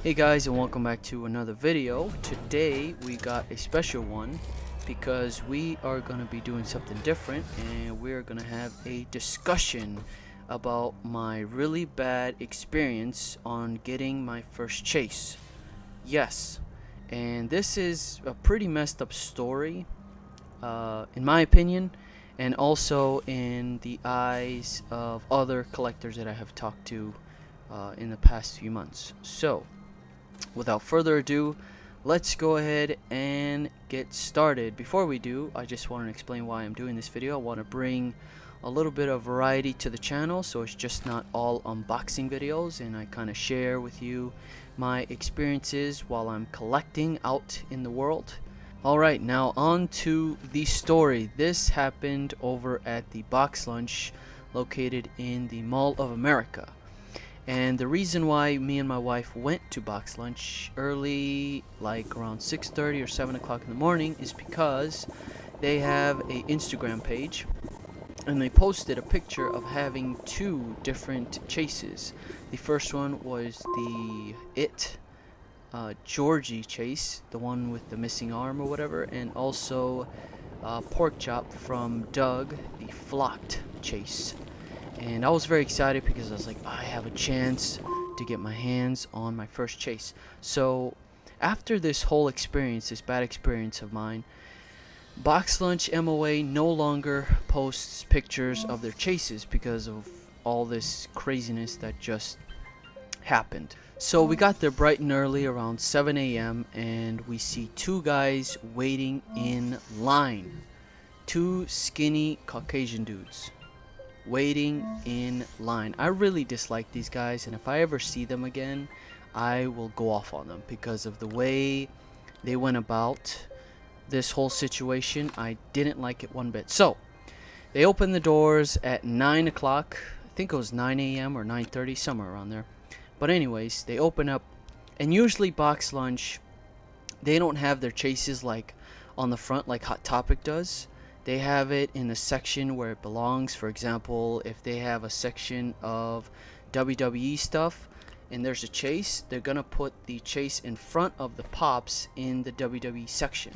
Hey guys, and welcome back to another video. Today we got a special one because we are going to be doing something different, and we're going to have a discussion about my really bad experience on getting my first chase. Yes, and this is a pretty messed up story, in my opinion, and also in the eyes of other collectors that I have talked to in the past few months. So without further ado, let's go ahead and get started. Before we do, I just want to explain why I'm doing this video. I want to bring a little bit of variety to the channel, so it's just not all unboxing videos, and I kind of share with you my experiences while I'm collecting out in the world. Alright, now on to the story. This happened over at the Box Lunch located in the Mall of America. And the reason why me and my wife went to Box Lunch early, like around 6:30 or 7 o'clock in the morning, is because they have a Instagram page, and they posted a picture of having two different chases. The first one was the Georgie chase, the one with the missing arm or whatever, and also Pork Chop from Doug, the flocked chase. And I was very excited because I was like, I have a chance to get my hands on my first chase. So after this whole experience, this bad experience of mine, Box Lunch MOA no longer posts pictures of their chases because of all this craziness that just happened. So we got there bright and early around 7 a.m. and we see two guys waiting in line. Two skinny Caucasian dudes waiting in line. I really dislike these guys, and if I ever see them again, I will go off on them because of the way they went about this whole situation. I didn't like it one bit. So they opened the doors at 9 o'clock. I think it was 9 a.m. or 9:30, somewhere around there. But anyways, they open up, and usually Box Lunch, they don't have their chases like on the front like Hot Topic does. They have it in a section where it belongs. For example, if they have a section of WWE stuff and there's a chase, they're gonna put the chase in front of the Pops in the WWE section.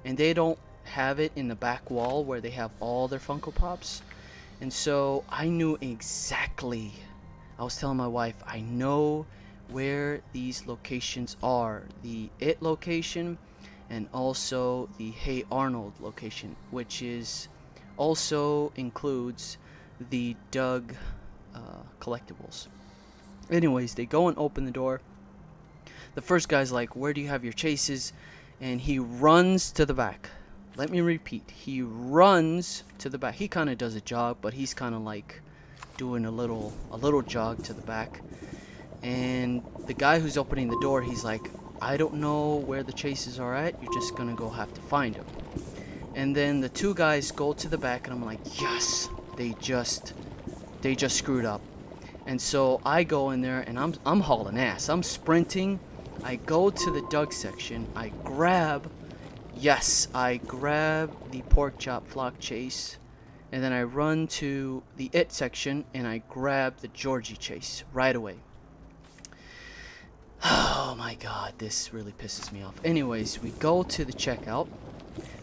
And they don't have it in the back wall where they have all their Funko Pops. And so I knew exactly, I was telling my wife, I know where these locations are. The It location, and also the Hey Arnold location, which is also includes the Doug collectibles. Anyways, they go and open the door. The first guy's like, where do you have your chases? And he runs to the back. Let me repeat, he runs to the back. He kind of does a jog, but he's kind of like doing a little jog to the back. And the guy who's opening the door, he's like, I don't know where the chases are at. You're just gonna go have to find them. And then the two guys go to the back, and I'm like, yes, they just screwed up. And so I go in there, and I'm hauling ass. I'm sprinting. I go to the Doug section. I grab the Pork Chop flock chase, and then I run to the It section, and I grab the Georgie chase right away. Oh my god, this really pisses me off. Anyways, we go to the checkout.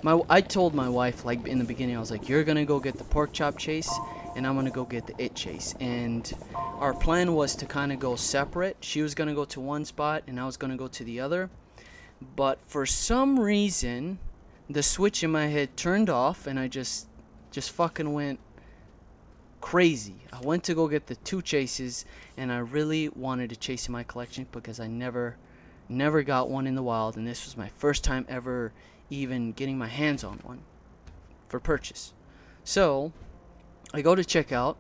I told my wife, like in the beginning, I was like, you're gonna go get the Pork Chop chase, and I'm gonna go get the It chase. And our plan was to kind of go separate. She was gonna go to one spot, and I was gonna go to the other. But for some reason, the switch in my head turned off, and I just fucking went crazy. I went to go get the two chases, and I really wanted to chase in my collection because I never got one in the wild, and this was my first time ever even getting my hands on one for purchase. So I go to checkout,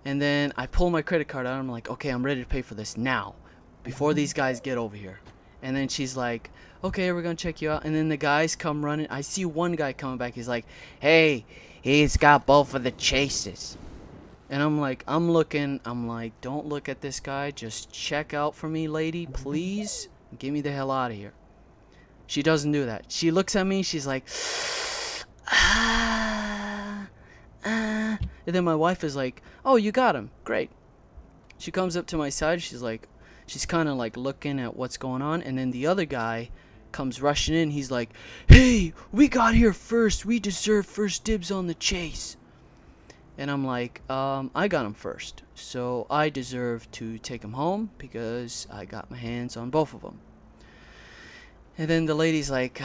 and then I pull my credit card out. I'm like, okay, I'm ready to pay for this now before these guys get over here. And then she's like, okay, we're gonna check you out. And then the guys come running. I see one guy coming back. He's like, hey, he's got both of the chases. And I'm like, I'm like, don't look at this guy. Just check out for me, lady, please. Get me the hell out of here. She doesn't do that. She looks at me. She's like, ah. And then my wife is like, oh, you got him. Great. She comes up to my side. She's like, She's kind of like looking at what's going on, and then the other guy comes rushing in. He's like, "Hey, we got here first. We deserve first dibs on the chase." And I'm like, I got him first, so I deserve to take him home because I got my hands on both of them. And then the lady's like,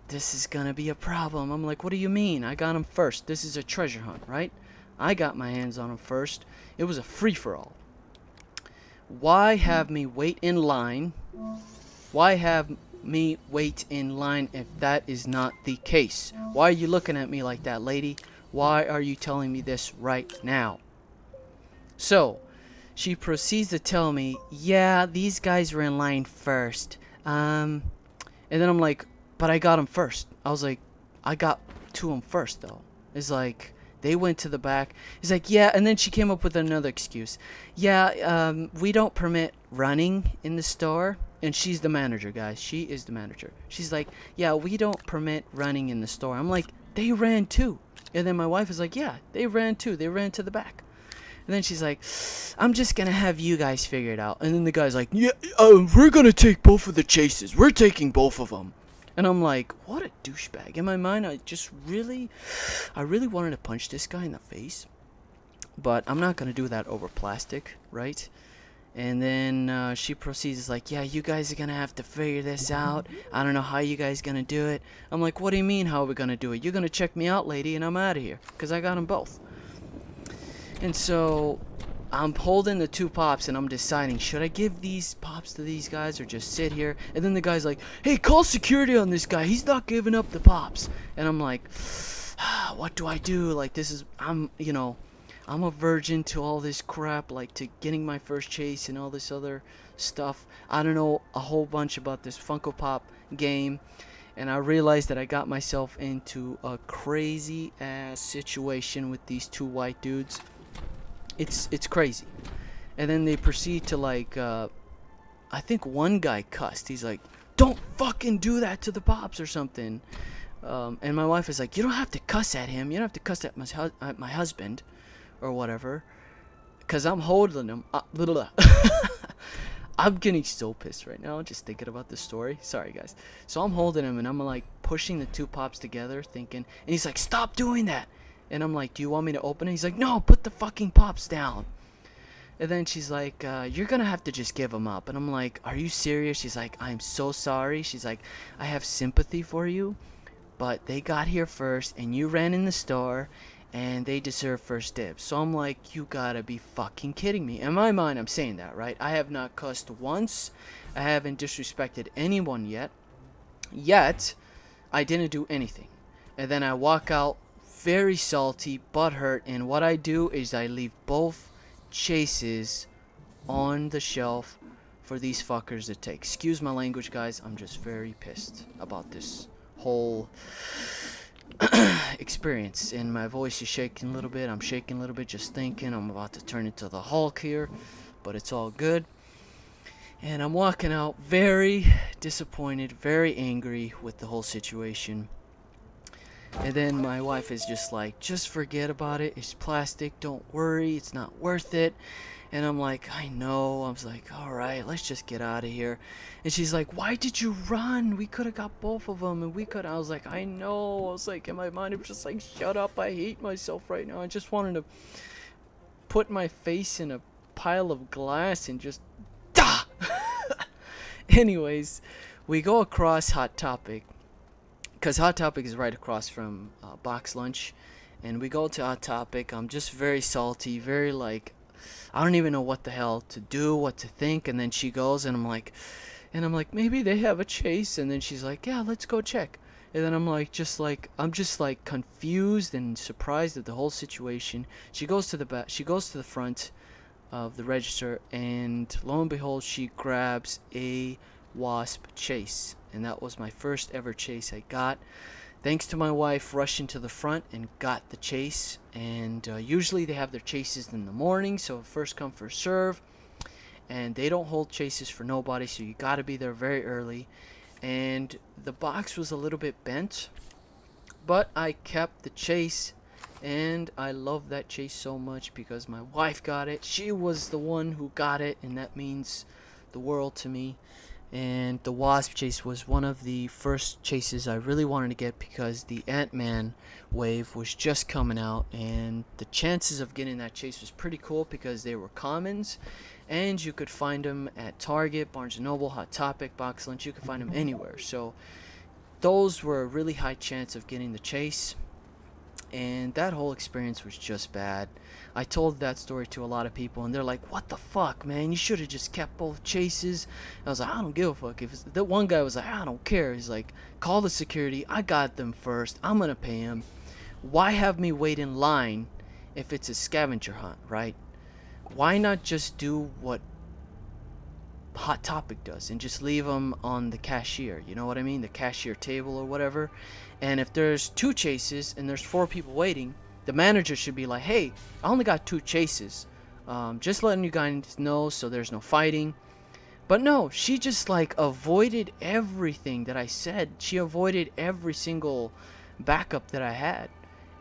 this is gonna be a problem. I'm like, what do you mean? I got him first. This is a treasure hunt, right? I got my hands on him first. It was a free-for-all. Why have me wait in line? Why have me wait in line if that is not the case? Why are you looking at me like that, lady? Why are you telling me this right now? So, she proceeds to tell me, yeah, these guys were in line first. And then I'm like, but I got them first. I was like, I got to them first, though. It's like, they went to the back. He's like, yeah, and then she came up with another excuse. Yeah, we don't permit running in the store. And she's the manager, guys. She is the manager. She's like, yeah, we don't permit running in the store. I'm like, they ran too. And then my wife is like, yeah, they ran too. They ran to the back. And then she's like, I'm just going to have you guys figure it out. And then the guy's like, yeah, we're going to take both of the chases. We're taking both of them. And I'm like, what a douchebag. In my mind, I really wanted to punch this guy in the face. But I'm not going to do that over plastic, right? And then she proceeds like, yeah, you guys are going to have to figure this out. I don't know how you guys going to do it. I'm like, what do you mean how are we going to do it? You're going to check me out, lady, and I'm out of here. Because I got them both. And so I'm holding the two pops and I'm deciding, should I give these pops to these guys or just sit here? And then the guy's like, hey, call security on this guy. He's not giving up the pops. And I'm like, what do I do? Like, this is, I'm a virgin to all this crap, like to getting my first chase and all this other stuff. I don't know a whole bunch about this Funko Pop game. And I realized that I got myself into a crazy ass situation with these two white dudes. It's crazy. And then they proceed to like, I think one guy cussed. He's like, don't fucking do that to the pops or something. And my wife is like, you don't have to cuss at him. You don't have to cuss at my husband. Or whatever, because I'm holding him. I'm getting so pissed right now just thinking about this story. Sorry, guys. So I'm holding him and I'm like pushing the two pops together, thinking, and he's like, stop doing that. And I'm like, do you want me to open it? He's like, no, put the fucking pops down. And then she's like, you're gonna have to just give them up. And I'm like, are you serious? She's like, I'm so sorry. She's like, I have sympathy for you, but they got here first and you ran in the store and they deserve first dibs. So I'm like, you gotta be fucking kidding me. In my mind, I'm saying that, right? I have not cussed once. I haven't disrespected anyone yet. I didn't do anything. And then I walk out very salty, butthurt, and what I do is I leave both chases on the shelf for these fuckers to take. Excuse my language, guys. I'm just very pissed about this whole experience, and my voice is shaking a little bit. I'm shaking a little bit just thinking I'm about to turn into the Hulk here, but it's all good. And I'm walking out very disappointed, very angry with the whole situation. And then my wife is just like, just forget about it. It's plastic. Don't worry. It's not worth it. And I'm like, I know. I was like, all right, let's just get out of here. And she's like, why did you run? We could have got both of them. And I was like, I know. I was like, in my mind, I'm just like, shut up. I hate myself right now. I just wanted to put my face in a pile of glass and just, da! Anyways, we go across Hot Topic. Because Hot Topic is right across from Box Lunch. And we go to Hot Topic. I'm just very salty, very like, I don't even know what the hell to do, what to think. And then she goes, and I'm like, maybe they have a chase. And then she's like, yeah, let's go check. And then I'm just confused and surprised at the whole situation. She goes to the back, she goes to the front of the register, and lo and behold, she grabs a wasp chase. And that was my first ever chase I got. Thanks to my wife rushing to the front and got the chase. And usually they have their chases in the morning, so first come, first serve. And they don't hold chases for nobody, so you gotta be there very early. And the box was a little bit bent, but I kept the chase. And I love that chase so much because my wife got it. She was the one who got it, and that means the world to me. And the wasp chase was one of the first chases I really wanted to get because the Ant-Man wave was just coming out, and the chances of getting that chase was pretty cool because they were commons and you could find them at Target, Barnes & Noble, Hot Topic, Box Lunch. You could find them anywhere. So those were a really high chance of getting the chase, and that whole experience was just bad. I told that story to a lot of people, and they're like, "What the fuck, man? You should have just kept both chases." I was like, "I don't give a fuck." If the one guy was like, "I don't care," he's like, "Call the security. I got them first. I'm gonna pay him. Why have me wait in line if it's a scavenger hunt, right? Why not just do what Hot Topic does and just leave them on the cashier, you know what I mean, the cashier table or whatever? And if there's 2 chases and there's 4 people waiting, the manager should be like, hey, I only got 2 chases, just letting you guys know so there's no fighting." But no, she just like avoided everything that I said. She avoided every single backup that I had,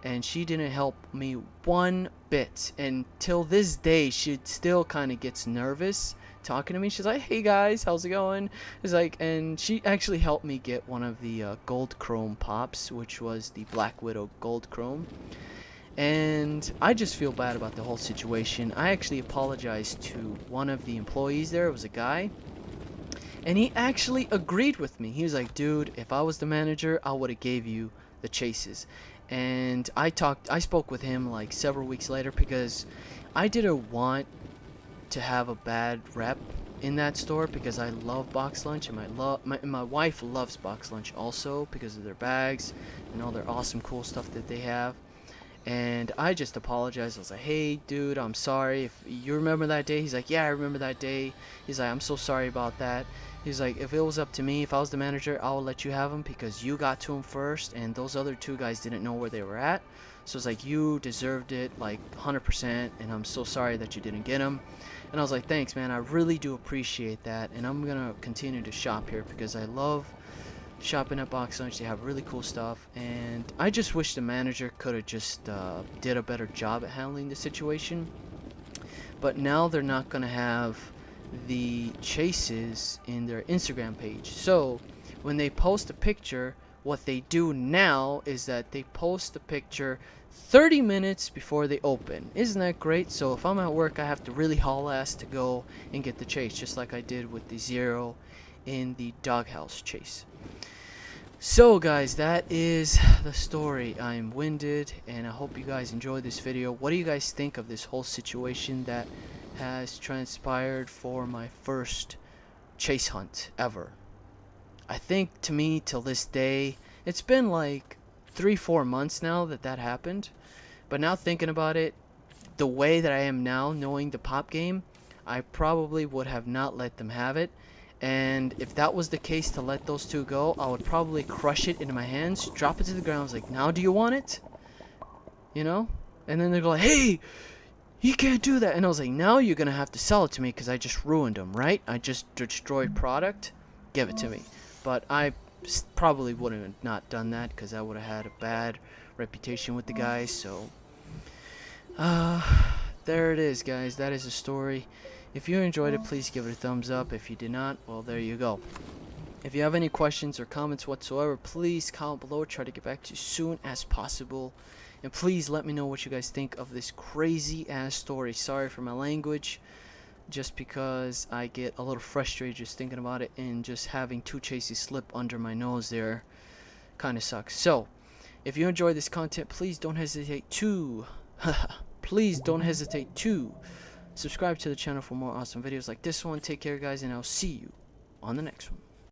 and she didn't help me one bit. And till this day, she still kind of gets nervous talking to me. She's like, "Hey guys, how's it going?" It's like, and she actually helped me get one of the gold chrome pops, which was the Black Widow gold chrome. And I just feel bad about the whole situation. I actually apologized to one of the employees there. It was a guy, and he actually agreed with me. He was like, "Dude, if I was the manager, I would have gave you the chases." And I spoke with him like several weeks later because I didn't want to have a bad rep in that store because I love Box Lunch, and my wife loves Box Lunch also because of their bags and all their awesome cool stuff that they have. And I just apologized. I was like, "Hey dude, I'm sorry. If you remember that day?" He's like, "Yeah, I remember that day." He's like, "I'm so sorry about that." He's like, "If it was up to me, if I was the manager, I would let you have them because you got to them first, and those other 2 guys didn't know where they were at. So it's like, you deserved it like 100%, and I'm so sorry that you didn't get them." And I was like, "Thanks, man. I really do appreciate that, and I'm gonna continue to shop here because I love shopping at Box Lunch. They have really cool stuff." And I just wish the manager could have just did a better job at handling the situation. But now they're not gonna have the chases in their Instagram page. So when they post a picture, what they do now is that they post the picture 30 minutes before they open. Isn't that great? So if I'm at work, I have to really haul ass to go and get the chase, just like I did with the Zero in the doghouse chase. So guys, that is the story. I'm winded, and I hope you guys enjoyed this video. What do you guys think of this whole situation that has transpired for my first chase hunt ever? I think, to me, till this day, it's been like 3-4 months now that happened. But now thinking about it, the way that I am now, knowing the pop game, I probably would have not let them have it. And if that was the case, to let those 2 go, I would probably crush it into my hands, drop it to the ground. I was like, "Now do you want it?" You know? And then they go like, "Hey, you can't do that." And I was like, "Now you're gonna have to sell it to me because I just ruined them, right? I just destroyed product. Give it to me." But I probably wouldn't have not done that because I would have had a bad reputation with the guys. So there it is, guys. That is the story. If you enjoyed it, please give it a thumbs up. If you did not, well, there you go. If you have any questions or comments whatsoever, please comment below. Try to get back to you as soon as possible. And please let me know what you guys think of this crazy ass story. Sorry for my language, just because I get a little frustrated just thinking about it, and just having 2 chases slip under my nose there kind of sucks. So if you enjoyed this content, please don't hesitate to subscribe to the channel for more awesome videos like this one. Take care, guys, and I'll see you on the next one.